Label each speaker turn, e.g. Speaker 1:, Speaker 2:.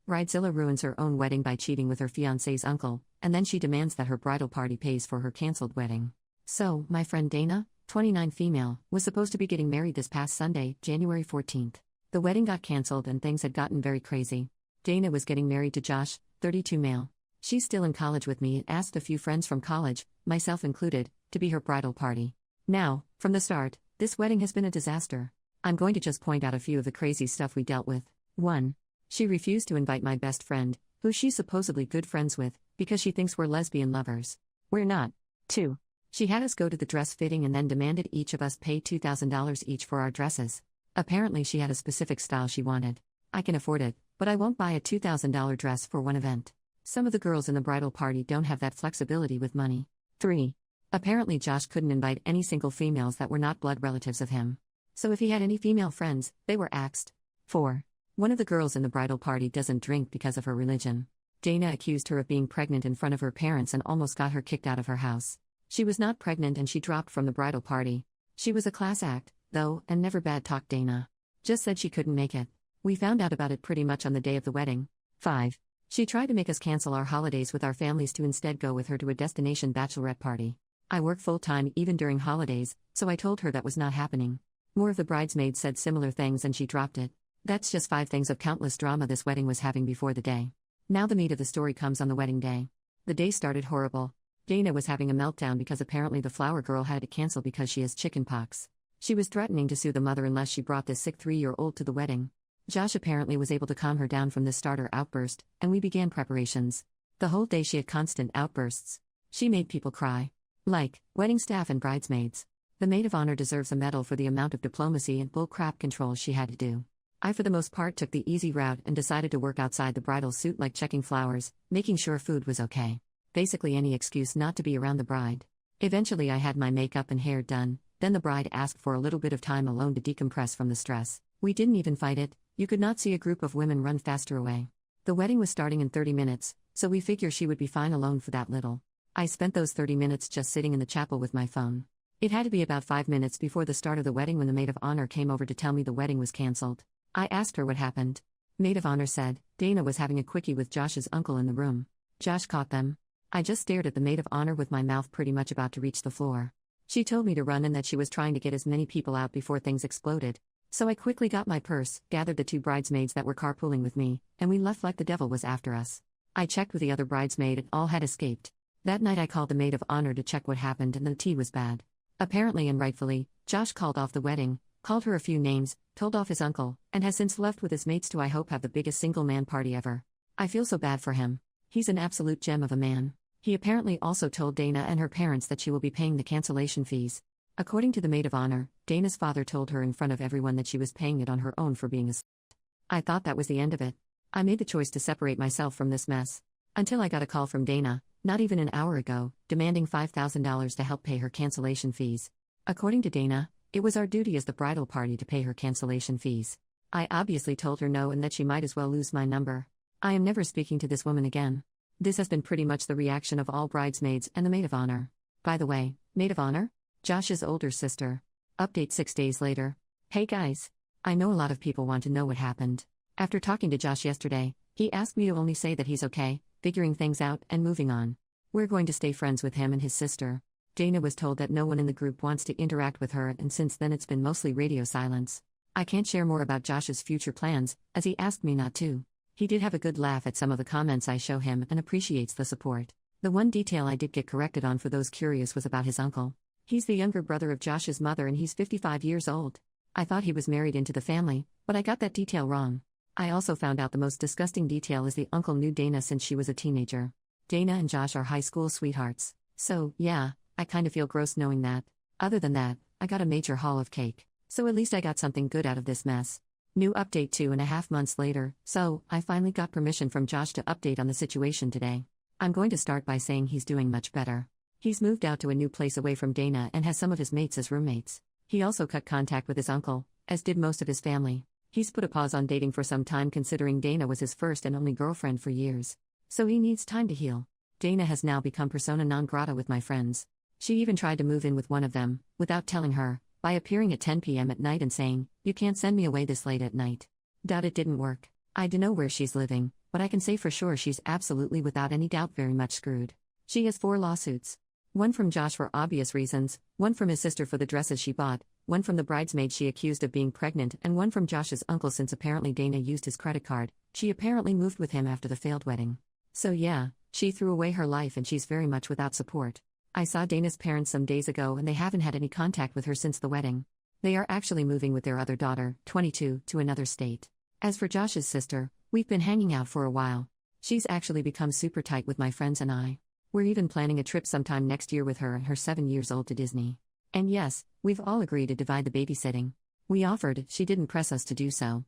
Speaker 1: Bridezilla ruins her own wedding by cheating with her fiancé's uncle, and then she demands that her bridal party pays for her cancelled wedding. So, my friend Dana, 29 female, was supposed to be getting married this past Sunday, January 14th. The wedding got cancelled and things had gotten very crazy. Dana was getting married to Josh, 32 male. She's still in college with me and asked a few friends from college, myself included, to be her bridal party. Now, from the start, this wedding has been a disaster. I'm going to just point out a few of the crazy stuff we dealt with. 1. She refused to invite my best friend, who she's supposedly good friends with, because she thinks we're lesbian lovers. We're not. 2. She had us go to the dress fitting and then demanded each of us pay $2,000 each for our dresses. Apparently she had a specific style she wanted. I can afford it, but I won't buy a $2,000 dress for one event. Some of the girls in the bridal party don't have that flexibility with money. 3. Apparently Josh couldn't invite any single females that were not blood relatives of him. So if he had any female friends, they were axed. 4. One of the girls in the bridal party doesn't drink because of her religion. Dana accused her of being pregnant in front of her parents and almost got her kicked out of her house. She was not pregnant and she dropped from the bridal party. She was a class act, though, and never bad-talked Dana. Just said she couldn't make it. We found out about it pretty much on the day of the wedding. 5. She tried to make us cancel our holidays with our families to instead go with her to a destination bachelorette party. I work full-time even during holidays, so I told her that was not happening. More of the bridesmaids said similar things and she dropped it. That's just 5 things of countless drama this wedding was having before the day. Now the meat of the story comes on the wedding day. The day started horrible. Dana was having a meltdown because apparently the flower girl had to cancel because she has chickenpox. She was threatening to sue the mother unless she brought this sick 3-year-old to the wedding. Josh apparently was able to calm her down from this starter outburst, and we began preparations. The whole day she had constant outbursts. She made people cry. Like, wedding staff and bridesmaids. The maid of honor deserves a medal for the amount of diplomacy and bull-crap control she had to do. I for the most part took the easy route and decided to work outside the bridal suit like checking flowers, making sure food was okay. Basically any excuse not to be around the bride. Eventually I had my makeup and hair done, then the bride asked for a little bit of time alone to decompress from the stress. We didn't even fight it, you could not see a group of women run faster away. The wedding was starting in 30 minutes, so we figure she would be fine alone for that little. I spent those 30 minutes just sitting in the chapel with my phone. It had to be about 5 minutes before the start of the wedding when the maid of honor came over to tell me the wedding was cancelled. I asked her what happened. Maid of honor said, Dana was having a quickie with Josh's uncle in the room. Josh caught them. I just stared at the maid of honor with my mouth pretty much about to reach the floor. She told me to run and that she was trying to get as many people out before things exploded. So I quickly got my purse, gathered the 2 bridesmaids that were carpooling with me, and we left like the devil was after us. I checked with the other bridesmaid and all had escaped. That night I called the maid of honor to check what happened and the tea was bad. Apparently and rightfully, Josh called off the wedding, called her a few names, told off his uncle, and has since left with his mates to I hope have the biggest single-man party ever. I feel so bad for him. He's an absolute gem of a man. He apparently also told Dana and her parents that she will be paying the cancellation fees. According to the maid of honor, Dana's father told her in front of everyone that she was paying it on her own for being a slut. I thought that was the end of it. I made the choice to separate myself from this mess. Until I got a call from Dana, not even an hour ago, demanding $5,000 to help pay her cancellation fees. According to Dana, it was our duty as the bridal party to pay her cancellation fees. I obviously told her no and that she might as well lose my number. I am never speaking to this woman again. This has been pretty much the reaction of all bridesmaids and the maid of honor. By the way, maid of honor? Josh's older sister. Update 6 days later. Hey guys. I know a lot of people want to know what happened. After talking to Josh yesterday, he asked me to only say that he's okay, figuring things out and moving on. We're going to stay friends with him and his sister. Dana was told that no one in the group wants to interact with her and since then it's been mostly radio silence. I can't share more about Josh's future plans, as he asked me not to. He did have a good laugh at some of the comments I show him and appreciates the support. The one detail I did get corrected on for those curious was about his uncle. He's the younger brother of Josh's mother and he's 55 years old. I thought he was married into the family, but I got that detail wrong. I also found out the most disgusting detail is the uncle knew Dana since she was a teenager. Dana and Josh are high school sweethearts. So, yeah, I kinda feel gross knowing that. Other than that, I got a major haul of cake. So at least I got something good out of this mess. New update 2.5 months later, so I finally got permission from Josh to update on the situation today. I'm going to start by saying he's doing much better. He's moved out to a new place away from Dana and has some of his mates as roommates. He also cut contact with his uncle, as did most of his family. He's put a pause on dating for some time considering Dana was his first and only girlfriend for years. So he needs time to heal. Dana has now become persona non grata with my friends. She even tried to move in with one of them, without telling her, by appearing at 10 p.m. at night and saying, "You can't send me away this late at night." It didn't work. I dunno where she's living, but I can say for sure she's absolutely without any doubt very much screwed. She has 4 lawsuits. One from Josh for obvious reasons, one from his sister for the dresses she bought, one from the bridesmaid she accused of being pregnant, and one from Josh's uncle since apparently Dana used his credit card. She apparently moved with him after the failed wedding. So yeah, she threw away her life and she's very much without support. I saw Dana's parents some days ago and they haven't had any contact with her since the wedding. They are actually moving with their other daughter, 22, to another state. As for Josh's sister, we've been hanging out for a while. She's actually become super tight with my friends and I. We're even planning a trip sometime next year with her and her 7 years old to Disney. And yes, we've all agreed to divide the babysitting. We offered, she didn't press us to do so.